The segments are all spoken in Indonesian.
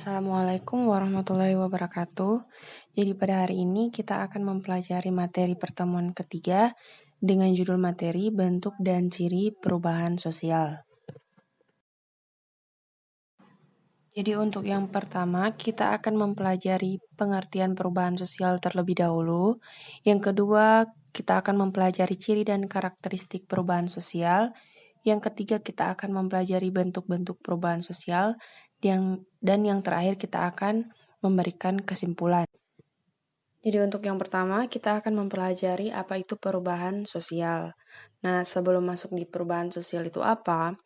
Assalamualaikum warahmatullahi wabarakatuh. Jadi pada hari ini kita akan mempelajari materi pertemuan ketiga dengan judul materi bentuk dan ciri perubahan sosial. Jadi untuk yang pertama kita akan mempelajari pengertian perubahan sosial terlebih dahulu. Yang kedua kita akan mempelajari ciri dan karakteristik perubahan sosial. Yang ketiga kita akan mempelajari bentuk-bentuk perubahan sosial. Dan yang terakhir kita akan memberikan kesimpulan. Jadi untuk yang pertama kita akan mempelajari apa itu perubahan sosial. Nah sebelum masuk di perubahan sosial itu apa,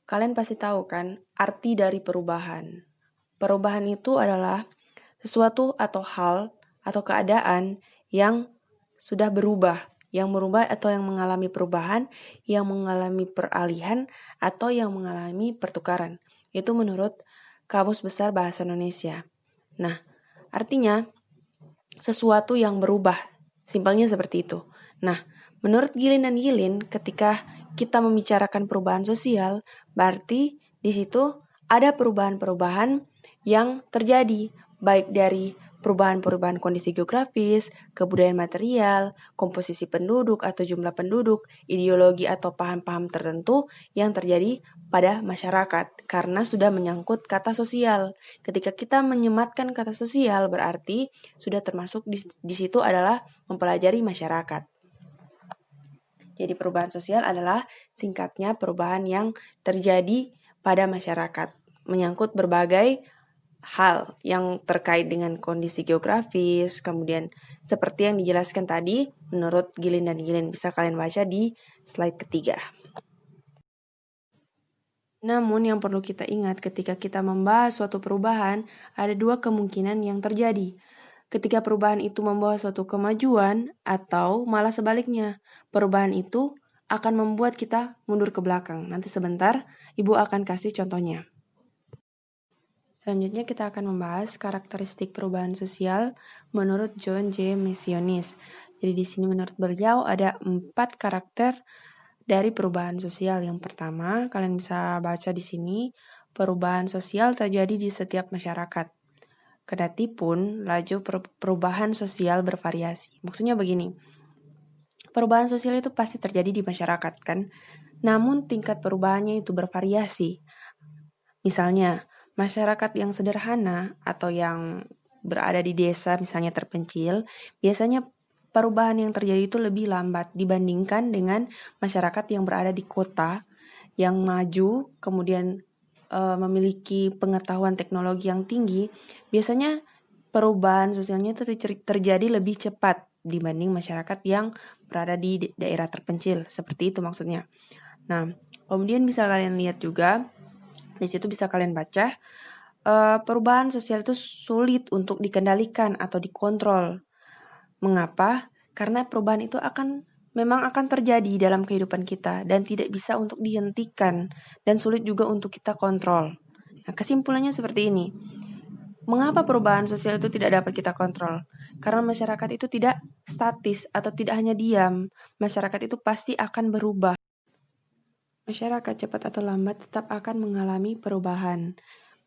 kalian pasti tahu kan arti dari perubahan. Perubahan itu adalah sesuatu atau hal atau keadaan yang sudah berubah, yang merubah atau yang mengalami perubahan, yang mengalami peralihan atau yang mengalami pertukaran. Itu menurut Kamus Besar Bahasa Indonesia. Nah, artinya sesuatu yang berubah. Simpelnya seperti itu. Nah, menurut Gilin dan Gilin, ketika kita membicarakan perubahan sosial, berarti di situ ada perubahan-perubahan yang terjadi, baik dari perubahan-perubahan kondisi geografis, kebudayaan material, komposisi penduduk atau jumlah penduduk, ideologi atau paham-paham tertentu yang terjadi pada masyarakat karena sudah menyangkut kata sosial. Ketika kita menyematkan kata sosial berarti sudah termasuk di situ adalah mempelajari masyarakat. Jadi perubahan sosial adalah singkatnya perubahan yang terjadi pada masyarakat, menyangkut berbagai hal yang terkait dengan kondisi geografis, kemudian seperti yang dijelaskan tadi menurut Gilin dan Gilin, bisa kalian baca di slide ketiga. Namun yang perlu kita ingat ketika kita membahas suatu perubahan, ada dua kemungkinan yang terjadi. Ketika perubahan itu membawa suatu kemajuan atau malah sebaliknya, perubahan itu akan membuat kita mundur ke belakang. Nanti sebentar, Ibu akan kasih contohnya. Selanjutnya kita akan membahas karakteristik perubahan sosial menurut John J. Missionis. Jadi di sini menurut beliau ada 4 karakter dari perubahan sosial. Yang pertama, kalian bisa baca di sini, perubahan sosial terjadi di setiap masyarakat. Kendati pun laju perubahan sosial bervariasi. Maksudnya begini, perubahan sosial itu pasti terjadi di masyarakat kan, namun tingkat perubahannya itu bervariasi. Misalnya, masyarakat yang sederhana atau yang berada di desa misalnya terpencil, biasanya perubahan yang terjadi itu lebih lambat dibandingkan dengan masyarakat yang berada di kota yang maju, kemudian memiliki pengetahuan teknologi yang tinggi, biasanya perubahan sosialnya itu terjadi lebih cepat dibanding masyarakat yang berada di daerah terpencil. Seperti itu maksudnya. Nah, kemudian bisa kalian lihat juga, di situ bisa kalian baca, perubahan sosial itu sulit untuk dikendalikan atau dikontrol. Mengapa? Karena perubahan itu memang akan terjadi dalam kehidupan kita dan tidak bisa untuk dihentikan dan sulit juga untuk kita kontrol. Nah, kesimpulannya seperti ini. Mengapa perubahan sosial itu tidak dapat kita kontrol? Karena masyarakat itu tidak statis atau tidak hanya diam. Masyarakat itu pasti akan berubah. Masyarakat cepat atau lambat tetap akan mengalami perubahan.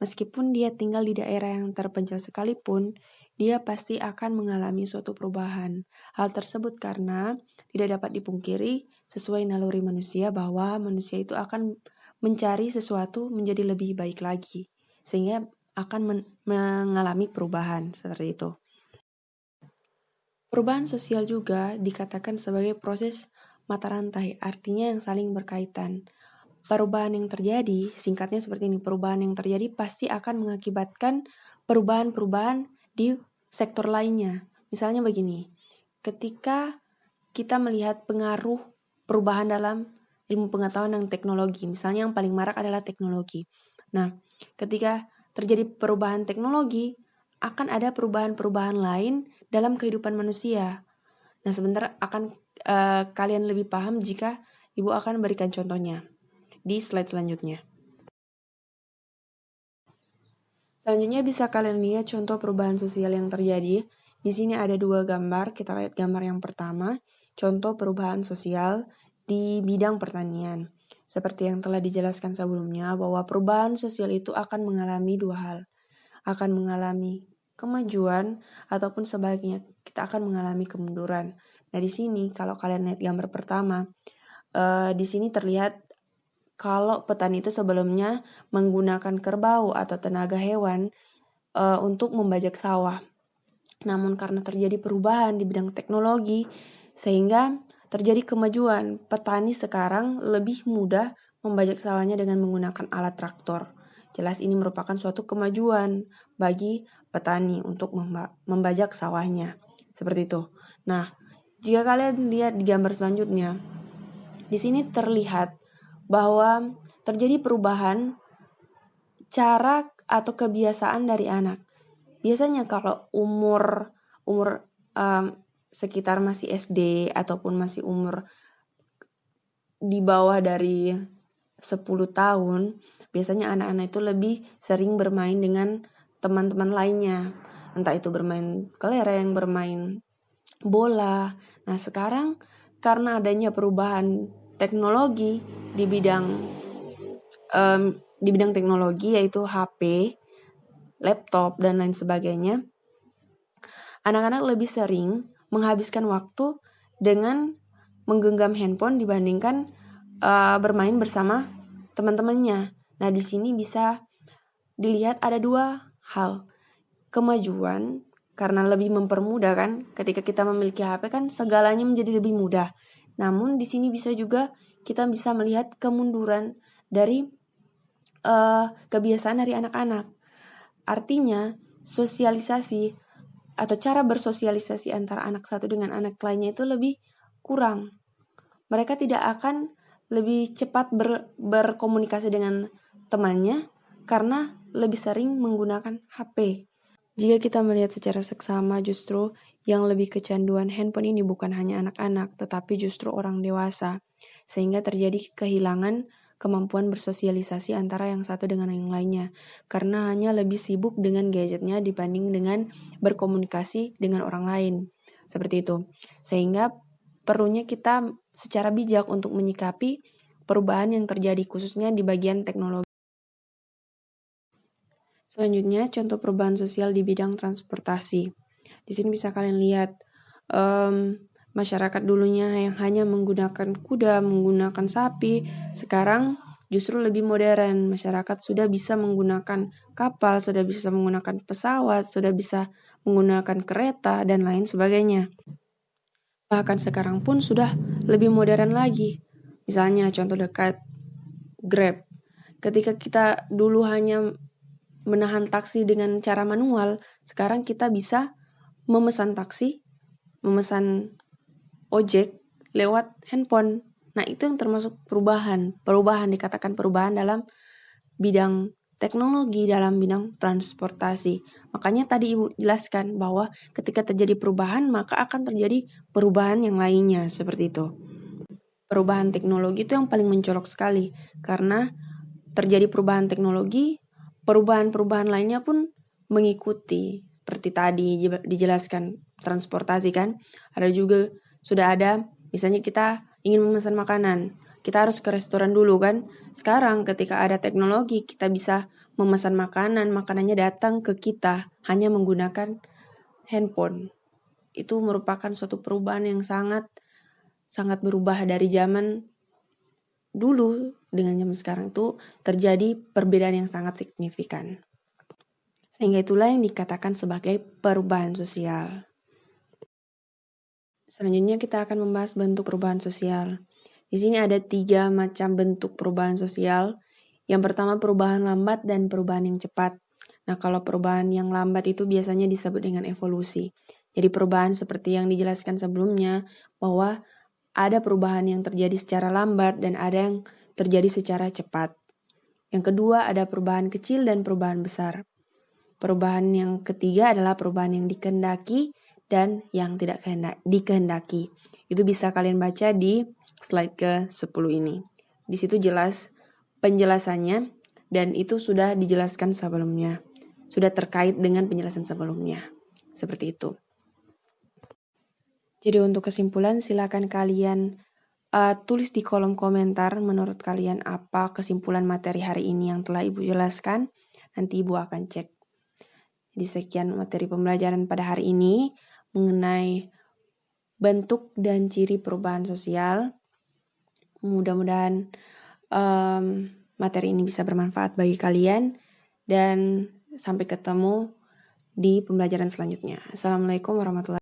Meskipun dia tinggal di daerah yang terpencil sekalipun, dia pasti akan mengalami suatu perubahan. Hal tersebut karena tidak dapat dipungkiri sesuai naluri manusia bahwa manusia itu akan mencari sesuatu menjadi lebih baik lagi. Sehingga akan mengalami perubahan seperti itu. Perubahan sosial juga dikatakan sebagai proses mata rantai, artinya yang saling berkaitan. Perubahan yang terjadi, singkatnya seperti ini, perubahan yang terjadi pasti akan mengakibatkan perubahan-perubahan di sektor lainnya. Misalnya begini, ketika kita melihat pengaruh perubahan dalam ilmu pengetahuan dan teknologi, misalnya yang paling marak adalah teknologi. Nah, ketika terjadi perubahan teknologi, akan ada perubahan-perubahan lain dalam kehidupan manusia. Nah, sebentar akan kalian lebih paham jika Ibu akan berikan contohnya di slide selanjutnya. Selanjutnya bisa kalian lihat contoh perubahan sosial yang terjadi. Di sini ada 2 gambar. Kita lihat gambar yang pertama, contoh perubahan sosial di bidang pertanian. Seperti yang telah dijelaskan sebelumnya bahwa perubahan sosial itu akan mengalami 2 hal. akan mengalami kemajuan ataupun sebaliknya kita akan mengalami kemunduran. Nah, di sini kalau kalian lihat gambar pertama, di sini terlihat kalau petani itu sebelumnya menggunakan kerbau atau tenaga hewan untuk membajak sawah. Namun karena terjadi perubahan di bidang teknologi, sehingga terjadi kemajuan. Petani sekarang lebih mudah membajak sawahnya dengan menggunakan alat traktor. Jelas ini merupakan suatu kemajuan bagi petani untuk membajak sawahnya. Seperti itu. Nah, jika kalian lihat di gambar selanjutnya, di sini terlihat bahwa terjadi perubahan cara atau kebiasaan dari anak. Biasanya kalau umur sekitar masih SD ataupun masih umur di bawah dari 10 tahun, biasanya anak-anak itu lebih sering bermain dengan teman-teman lainnya. Entah itu bermain kelereng, bermain bola. Nah, sekarang karena adanya perubahan teknologi di bidang teknologi yaitu HP, laptop, dan lain sebagainya, anak-anak lebih sering menghabiskan waktu dengan menggenggam handphone dibandingkan bermain bersama teman-temannya. Nah, di sini bisa dilihat ada dua hal. Kemajuan karena lebih mempermudah kan, ketika kita memiliki HP kan segalanya menjadi lebih mudah. Namun di sini bisa juga kita bisa melihat kemunduran dari kebiasaan dari anak-anak. Artinya sosialisasi atau cara bersosialisasi antara anak satu dengan anak lainnya itu lebih kurang. Mereka tidak akan lebih cepat berkomunikasi dengan temannya karena lebih sering menggunakan HP. Jika kita melihat secara seksama, justru yang lebih kecanduan handphone ini bukan hanya anak-anak, tetapi justru orang dewasa. Sehingga terjadi kehilangan kemampuan bersosialisasi antara yang satu dengan yang lainnya. Karena hanya lebih sibuk dengan gadgetnya dibanding dengan berkomunikasi dengan orang lain. Seperti itu. Sehingga perlunya kita secara bijak untuk menyikapi perubahan yang terjadi khususnya di bagian teknologi. Selanjutnya, contoh perubahan sosial di bidang transportasi. Di sini bisa kalian lihat masyarakat dulunya yang hanya menggunakan kuda, menggunakan sapi, sekarang justru lebih modern. Masyarakat sudah bisa menggunakan kapal, sudah bisa menggunakan pesawat, sudah bisa menggunakan kereta, dan lain sebagainya. Bahkan sekarang pun sudah lebih modern lagi. Misalnya contoh dekat, Grab. Ketika kita dulu hanya menahan taksi dengan cara manual, sekarang kita bisa memesan taksi, memesan ojek lewat handphone. Nah, itu yang termasuk perubahan. Dikatakan perubahan dalam bidang teknologi, dalam bidang transportasi. Makanya tadi Ibu jelaskan bahwa ketika terjadi perubahan, maka akan terjadi perubahan yang lainnya, seperti itu. Perubahan teknologi itu yang paling mencolok sekali, karena terjadi perubahan teknologi, perubahan-perubahan lainnya pun mengikuti. Seperti tadi dijelaskan transportasi kan, ada juga sudah ada, misalnya kita ingin memesan makanan, kita harus ke restoran dulu kan. Sekarang ketika ada teknologi, kita bisa memesan makanan, makanannya datang ke kita hanya menggunakan handphone. Itu merupakan suatu perubahan yang sangat berubah dari zaman dulu dengan zaman sekarang. Itu terjadi perbedaan yang sangat signifikan. Sehingga itulah yang dikatakan sebagai perubahan sosial. Selanjutnya kita akan membahas bentuk perubahan sosial. Di sini ada 3 macam bentuk perubahan sosial. Yang pertama perubahan lambat dan perubahan yang cepat. Nah, kalau perubahan yang lambat itu biasanya disebut dengan evolusi. Jadi perubahan seperti yang dijelaskan sebelumnya, bahwa ada perubahan yang terjadi secara lambat dan ada yang terjadi secara cepat. Yang kedua ada perubahan kecil dan perubahan besar. Perubahan yang ketiga adalah perubahan yang dikehendaki dan yang tidak dikehendaki. Itu bisa kalian baca di slide ke-10 ini. Di situ jelas penjelasannya dan itu sudah dijelaskan sebelumnya. Sudah terkait dengan penjelasan sebelumnya. Seperti itu. Jadi untuk kesimpulan silakan kalian tulis di kolom komentar menurut kalian apa kesimpulan materi hari ini yang telah Ibu jelaskan. Nanti Ibu akan cek. di sekian materi pembelajaran pada hari ini mengenai bentuk dan ciri perubahan sosial. Mudah-mudahan materi ini bisa bermanfaat bagi kalian dan sampai ketemu di pembelajaran selanjutnya. Assalamualaikum warahmatullahi wabarakatuh.